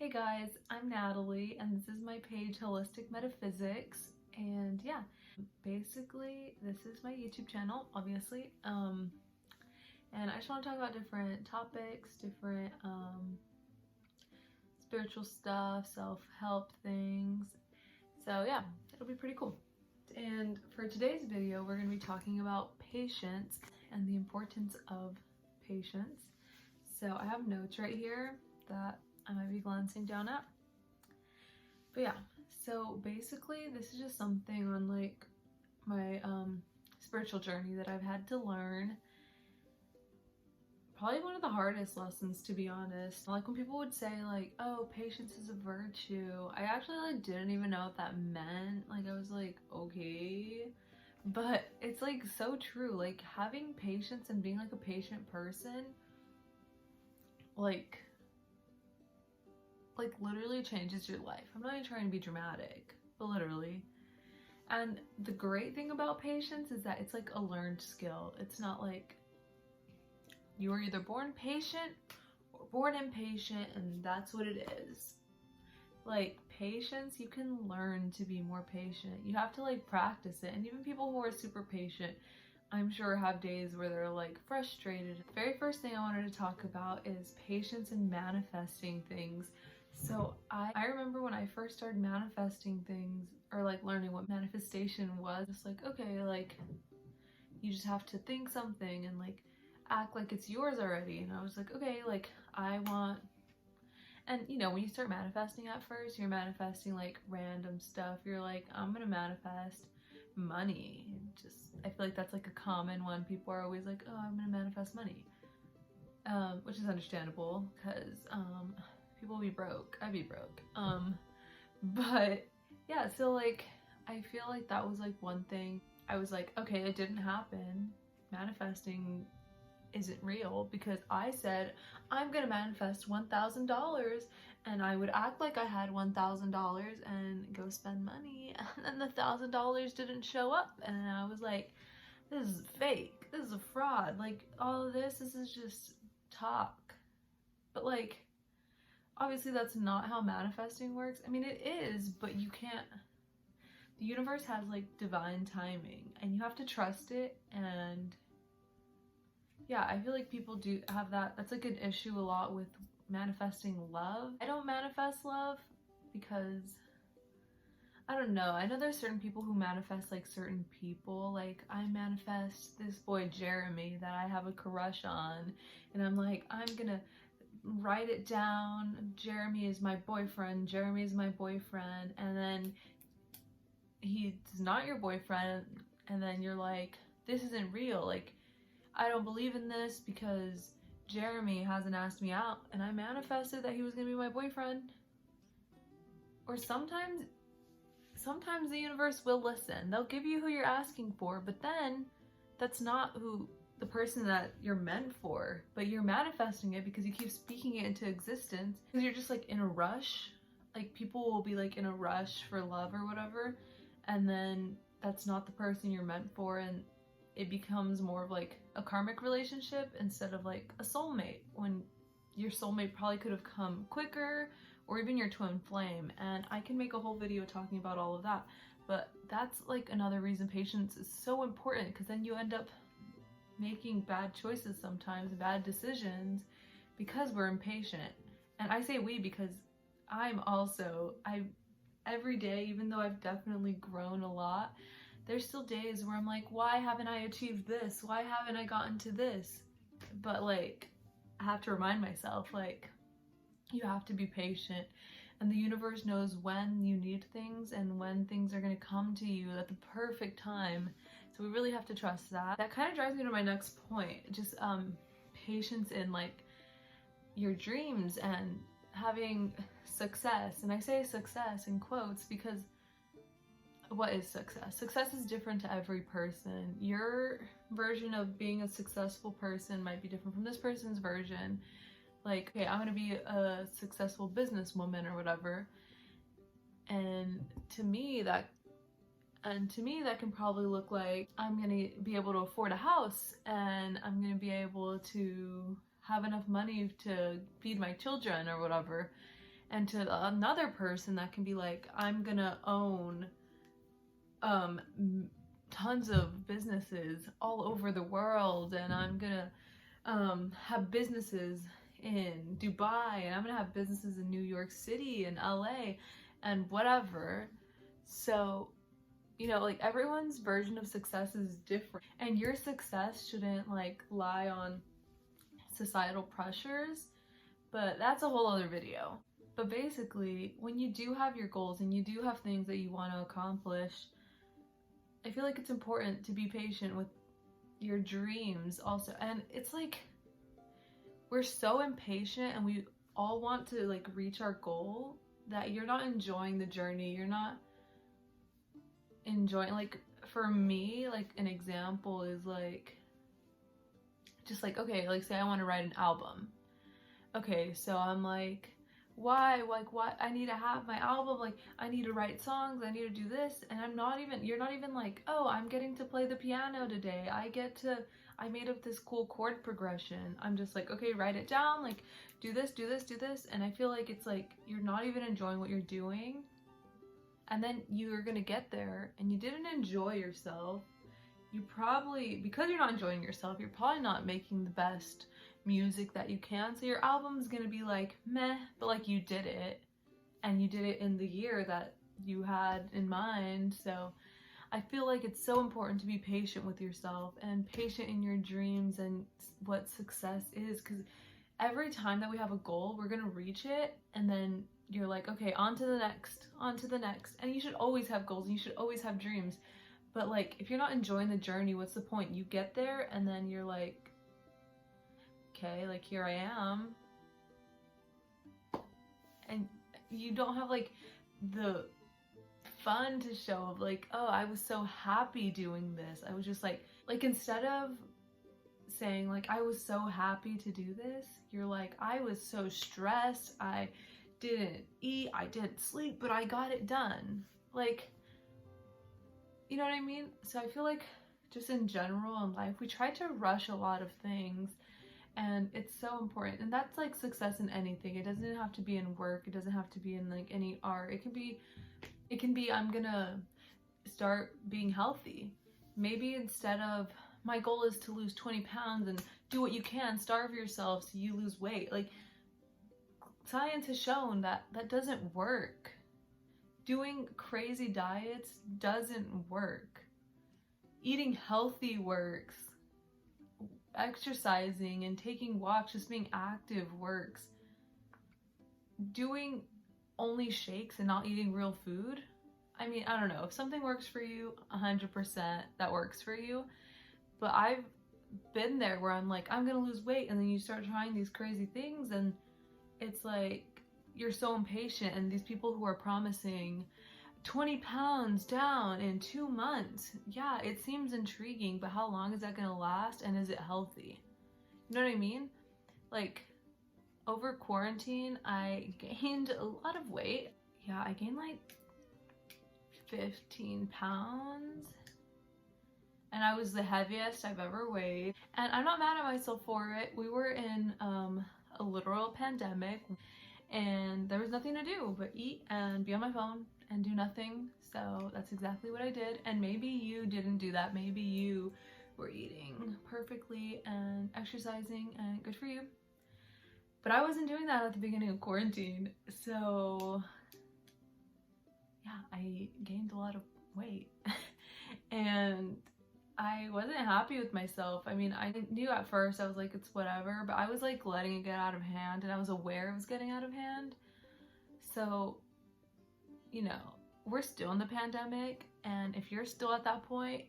Hey guys, I'm Natalie and this is my page Holistic Metaphysics, and yeah, basically this is my YouTube channel, obviously, and I just want to talk about different topics, different spiritual stuff, self-help things, so yeah, it'll be pretty cool. And for today's video, we're going to be talking about patience and the importance of patience. So I have notes right here that I might be glancing down at. But yeah, so basically this is just something on like my spiritual journey that I've had to learn. Probably one of the hardest lessons, to be honest. Like when people would say like, oh, patience is a virtue, I actually like didn't even know what that meant. Like I was like, okay, but it's like so true. Like having patience and being like a patient person like literally changes your life. I'm not even trying to be dramatic, but literally. And the great thing about patience is that it's like a learned skill. It's not like you are either born patient or born impatient and that's what it is. Like patience, you can learn to be more patient. You have to like practice it. And even people who are super patient, I'm sure have days where they're like frustrated. The very first thing I wanted to talk about is patience and manifesting things. So I remember when I first started manifesting things, or like learning what manifestation was, just like, okay, like you just have to think something and like act like it's yours already. And I was like, okay, like I want, and you know, when you start manifesting at first, you're manifesting like random stuff. You're like, I'm gonna manifest money. I feel like that's like a common one. People are always like, oh, I'm gonna manifest money, which is understandable because people be broke. I'd be broke. But yeah, so like I feel like that was like one thing. I was like, okay, it didn't happen. Manifesting isn't real because I said I'm gonna manifest $1,000 and I would act like I had $1,000 and go spend money, and then the $1,000 didn't show up and I was like, this is fake, this is a fraud, like all of this is just talk. But like obviously that's not how manifesting works. I mean, it is, but you can't, the universe has like divine timing and you have to trust it. And yeah, I feel like people do have that. That's like an issue a lot with manifesting love. I don't manifest love because I don't know. I know there's certain people who manifest like certain people. Like I manifest this boy Jeremy that I have a crush on, and I'm like, I'm gonna write it down. Jeremy is my boyfriend. Jeremy is my boyfriend, and then he's not your boyfriend, and then you're like, this isn't real. Like I don't believe in this because Jeremy hasn't asked me out and I manifested that he was gonna be my boyfriend. Or sometimes the universe will listen. They'll give you who you're asking for, but then that's not who the person that you're meant for, but you're manifesting it because you keep speaking it into existence because you're just like in a rush. Like people will be like in a rush for love or whatever, and then that's not the person you're meant for, and it becomes more of like a karmic relationship instead of like a soulmate, when your soulmate probably could have come quicker, or even your twin flame. And I can make a whole video talking about all of that, but that's like another reason patience is so important, because then you end up making bad choices sometimes, bad decisions, because we're impatient. And I say we because every day, even though I've definitely grown a lot, there's still days where I'm like, why haven't I achieved this? Why haven't I gotten to this? But like, I have to remind myself, like, you have to be patient, and the universe knows when you need things and when things are going to come to you at the perfect time. So we really have to trust that. That kind of drives me to my next point, just patience in like your dreams and having success. And I say success in quotes because what is success? Success is different to every person. Your version of being a successful person might be different from this person's version. Like, okay, I'm gonna be a successful businesswoman or whatever, and to me that can probably look like I'm gonna be able to afford a house, and I'm gonna be able to have enough money to feed my children or whatever. And to another person, that can be like, I'm gonna own tons of businesses all over the world, and I'm gonna have businesses in Dubai, and I'm gonna have businesses in New York City and LA and whatever. So, you know, like, everyone's version of success is different, and your success shouldn't like lie on societal pressures, but that's a whole other video. But basically, when you do have your goals and you do have things that you want to accomplish, I feel like it's important to be patient with your dreams also. And it's like, we're so impatient and we all want to like reach our goal that you're not enjoying the journey. You're not enjoying, like, for me, like an example is like, just like, okay, like say I want to write an album. Okay, so I'm like, why I need to have my album, like I need to write songs, I need to do this, and you're not even like, oh, I'm getting to play the piano today, I made up this cool chord progression. I'm just like, okay, write it down, like do this, and I feel like it's like you're not even enjoying what you're doing, and then you're gonna get there and you didn't enjoy yourself. You probably, because you're not enjoying yourself, you're probably not making the best music that you can, so your album's gonna be like meh, but like you did it, and you did it in the year that you had in mind. So I feel like it's so important to be patient with yourself and patient in your dreams and what success is, because every time that we have a goal, we're gonna reach it, and then you're like, okay, on to the next, and you should always have goals and you should always have dreams, but like if you're not enjoying the journey, what's the point? You get there and then you're like, okay, like here I am, and you don't have like the fun to show of like, oh, I was so happy doing this. I was just like instead of saying like I was so happy to do this, you're like, I was so stressed, I didn't eat, I didn't sleep, but I got it done. Like, you know what I mean? So I feel like just in general in life, we try to rush a lot of things, and it's so important. And that's like success in anything. It doesn't have to be in work, it doesn't have to be in like any art. It can be I'm gonna start being healthy. Maybe instead of, my goal is to lose 20 pounds, and do what you can, starve yourself so you lose weight. Like, science has shown that that doesn't work. Doing crazy diets doesn't work. Eating healthy works. Exercising and taking walks, just being active works. Doing only shakes and not eating real food, I mean, I don't know. If something works for you, 100% that works for you. But I've been there where I'm like, I'm gonna lose weight, and then you start trying these crazy things, and it's like you're so impatient. And these people who are promising 20 pounds down in 2 months, yeah, it seems intriguing, but how long is that gonna last, and is it healthy? You know what I mean? Like, over quarantine, I gained a lot of weight. Yeah, I gained like 15 pounds, and I was the heaviest I've ever weighed, and I'm not mad at myself for it. We were in a literal pandemic, and there was nothing to do but eat and be on my phone and do nothing. So that's exactly what I did. And maybe you didn't do that. Maybe you were eating perfectly and exercising, and good for you. But I wasn't doing that at the beginning of quarantine. So yeah, I gained a lot of weight and I wasn't happy with myself. I mean, I knew at first, I was like, it's whatever, but I was like letting it get out of hand, and I was aware it was getting out of hand. So, you know, we're still in the pandemic, and if you're still at that point,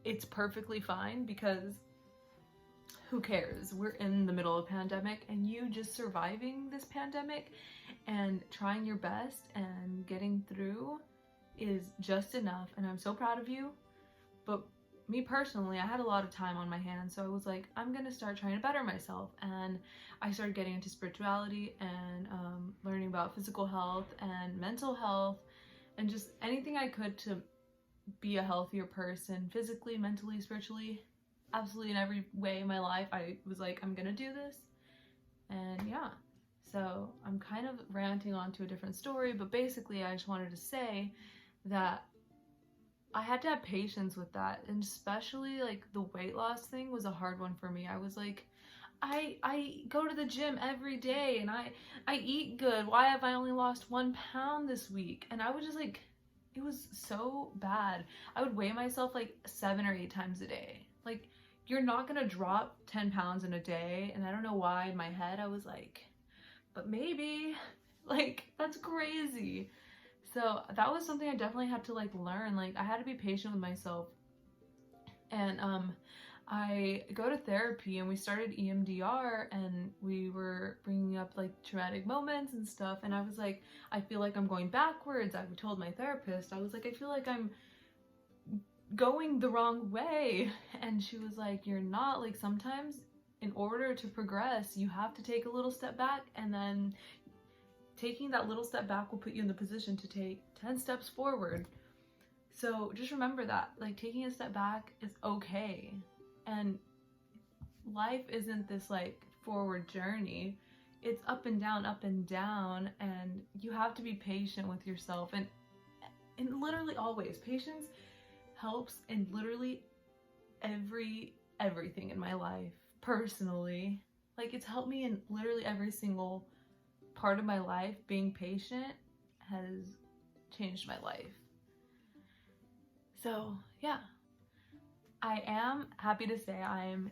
it's perfectly fine, because who cares? We're in the middle of a pandemic, and you just surviving this pandemic and trying your best and getting through is just enough, and I'm so proud of you. But me personally, I had a lot of time on my hands, so I was like, I'm gonna start trying to better myself. And I started getting into spirituality and learning about physical health and mental health, and just anything I could to be a healthier person, physically, mentally, spiritually, absolutely in every way in my life. I was like, I'm gonna do this. And yeah, So I'm kind of ranting onto a different story, but basically I just wanted to say that I had to have patience with that, and especially like the weight loss thing was a hard one for me. I was like, I go to the gym every day and I eat good. Why have I only lost 1 pound this week? And I was just like, it was so bad. I would weigh myself like 7 or 8 times a day. Like, you're not gonna drop 10 pounds in a day. And I don't know why in my head I was like, but maybe, like, that's crazy. So that was something I definitely had to like learn. Like, I had to be patient with myself. And I go to therapy, and we started EMDR, and we were bringing up like traumatic moments and stuff, and I was like, I feel like I'm going backwards. I told my therapist, I was like, I feel like I'm going the wrong way. And she was like, you're not. Like, sometimes in order to progress, you have to take a little step back, and then taking that little step back will put you in the position to take 10 steps forward. So just remember that, like, taking a step back is okay. And life isn't this like forward journey. It's up and down, and you have to be patient with yourself. And literally always, patience helps in literally everything in my life. Personally, like, it's helped me in literally every single part of my life. Being patient has changed my life. So yeah, I am happy to say I'm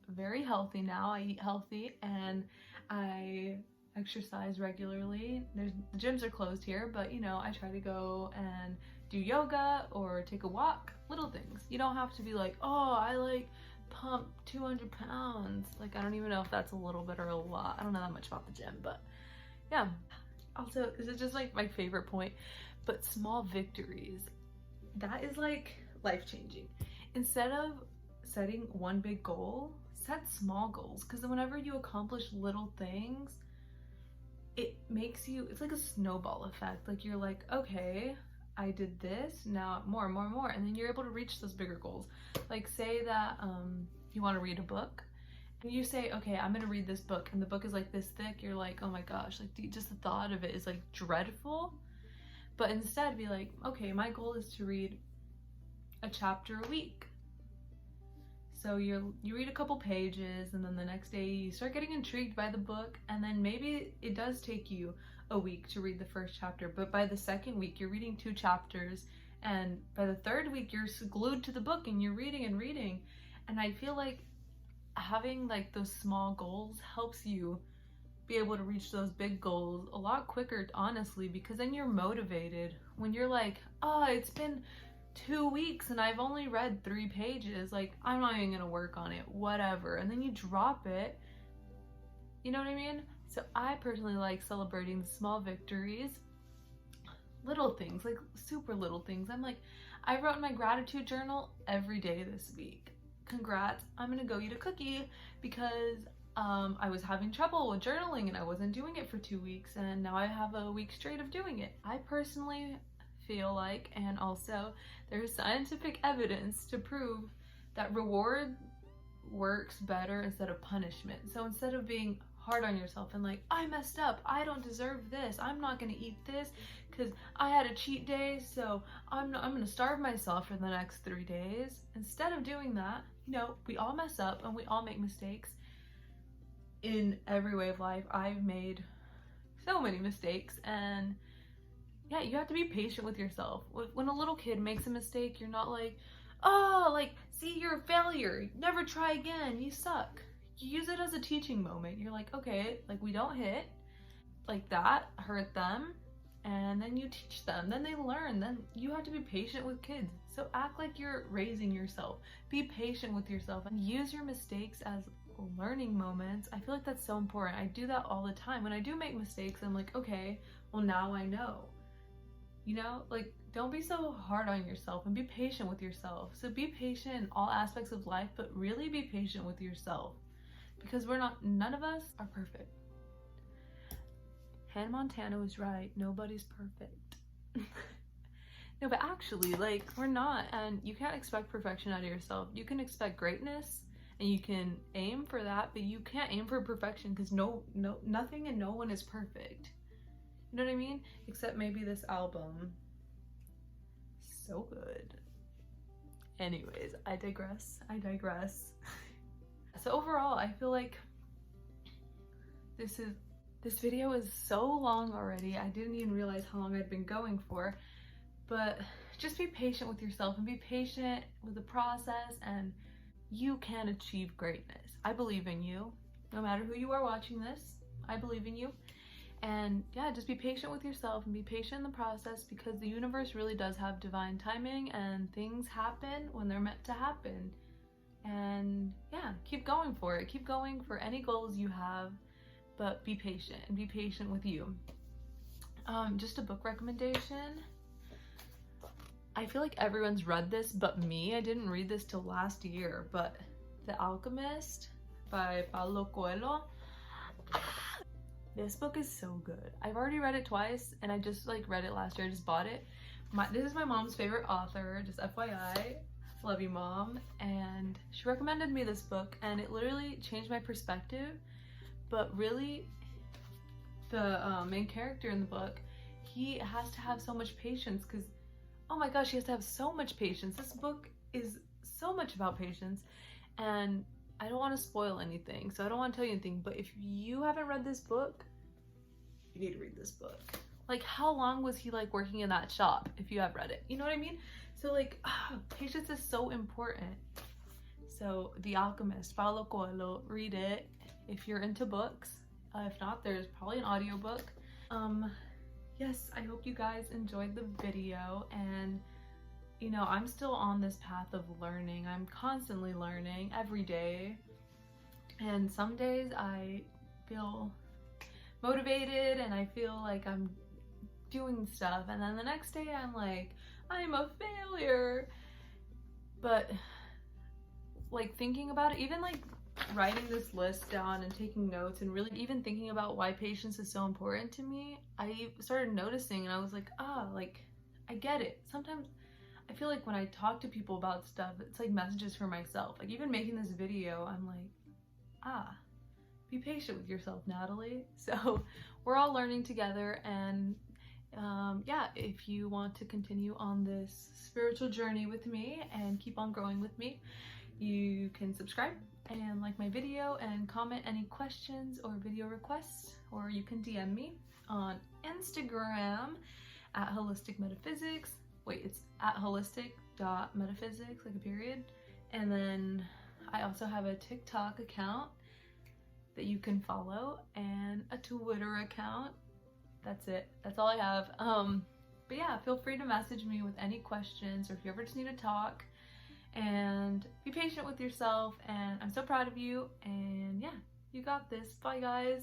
very healthy now. I eat healthy and I exercise regularly. The gyms are closed here, but you know, I try to go and do yoga or take a walk. Little things. You don't have to be like, oh, I like pump 200 pounds. Like, I don't even know if that's a little bit or a lot. I don't know that much about the gym, but yeah. Also, this is just like my favorite point, but small victories, that is like life-changing. Instead of setting one big goal, set small goals, because whenever you accomplish little things, it makes you, it's like a snowball effect. Like, you're like, okay, I did this, now more, and then you're able to reach those bigger goals. Like, say that you want to read a book, and you say, okay, I'm gonna read this book, and the book is like this thick. You're like, oh my gosh, like, just the thought of it is like dreadful. But instead be like, okay, my goal is to read a chapter a week. So you read a couple pages, and then the next day you start getting intrigued by the book, and then maybe it does take you a week to read the first chapter, but by the second week you're reading 2 chapters, and by the third week you're glued to the book and you're reading and reading. And I feel like having like those small goals helps you be able to reach those big goals a lot quicker, honestly, because then you're motivated. When you're like, oh, it's been 2 weeks and I've only read 3 pages, like, I'm not even gonna work on it, whatever. And then you drop it, you know what I mean? So I personally like celebrating the small victories, little things, like super little things. I'm like, I wrote in my gratitude journal every day this week. Congrats, I'm gonna go eat a cookie because I was having trouble with journaling and I wasn't doing it for 2 weeks, and now I have a week straight of doing it. I personally feel like, and also there's scientific evidence to prove that reward works better instead of punishment. So instead of being hard on yourself and like, I messed up, I don't deserve this, I'm not gonna eat this because I had a cheat day, so I'm gonna starve myself for the next 3 days. Instead of doing that, you know, we all mess up and we all make mistakes in every way of life. I've made so many mistakes, and yeah, you have to be patient with yourself. When a little kid makes a mistake, you're not like, oh, like, see, you're a failure, never try again, you suck. You use it as a teaching moment. You're like, okay, like, we don't hit, like, that hurt them, and then you teach them, then they learn. Then you have to be patient with kids. So act like you're raising yourself. Be patient with yourself and use your mistakes as learning moments. I feel like that's so important. I do that all the time. When I do make mistakes, I'm like, okay, well, now I know. You know, like, don't be so hard on yourself, and be patient with yourself. So be patient in all aspects of life, but really be patient with yourself, because none of us are perfect. Hannah Montana was right. Nobody's perfect. No, but actually, like, we're not, and you can't expect perfection out of yourself. You can expect greatness, and you can aim for that, but you can't aim for perfection because nothing and no one is perfect. You know what I mean? Except maybe this album. So good. Anyways, I digress. So overall, I feel like this video is so long already. I didn't even realize how long I'd been going for. But just be patient with yourself and be patient with the process, and you can achieve greatness. I believe in you. No matter who you are watching this, I believe in you. And yeah, just be patient with yourself and be patient in the process, because the universe really does have divine timing and things happen when they're meant to happen. And yeah, keep going for it. Keep going for any goals you have, but be patient and be patient with you. Just a book recommendation. I feel like everyone's read this but me. I didn't read this till last year, but The Alchemist by Paulo Coelho. This book is so good. I've already read it twice, and I just like read it last year. I just bought it. This is my mom's favorite author, just FYI. Love you, Mom. And she recommended me this book, and it literally changed my perspective. But really, the main character in the book, he has to have so much patience, because oh my gosh, he has to have so much patience. This book is so much about patience, and I don't want to spoil anything, so I don't want to tell you anything, but if you haven't read this book, you need to read this book. Like, how long was he like working in that shop if you have read it? You know what I mean? So like, patience is so important. So The Alchemist, Paulo Coelho, read it if you're into books. If not, there's probably an audiobook. Yes, I hope you guys enjoyed the video, and you know, I'm still on this path of learning. I'm constantly learning every day, and some days I feel motivated and I feel like I'm doing stuff, and then the next day I'm like, I'm a failure. But like, thinking about it, even like writing this list down and taking notes and really even thinking about why patience is so important to me, I started noticing, and I was like, like, I get it. Sometimes I feel like when I talk to people about stuff, it's like messages for myself. Like, even making this video, I'm like, be patient with yourself, Natalie. So we're all learning together, and yeah, if you want to continue on this spiritual journey with me and keep on growing with me, you can subscribe and like my video and comment any questions or video requests, or you can DM me on Instagram at Holistic Metaphysics. Wait, it's at holistic.metaphysics, like a period. And then I also have a TikTok account that you can follow, and a Twitter account. That's it. That's all I have. But yeah, feel free to message me with any questions, or if you ever just need to talk. And be patient with yourself, and I'm so proud of you, and yeah, you got this. Bye guys.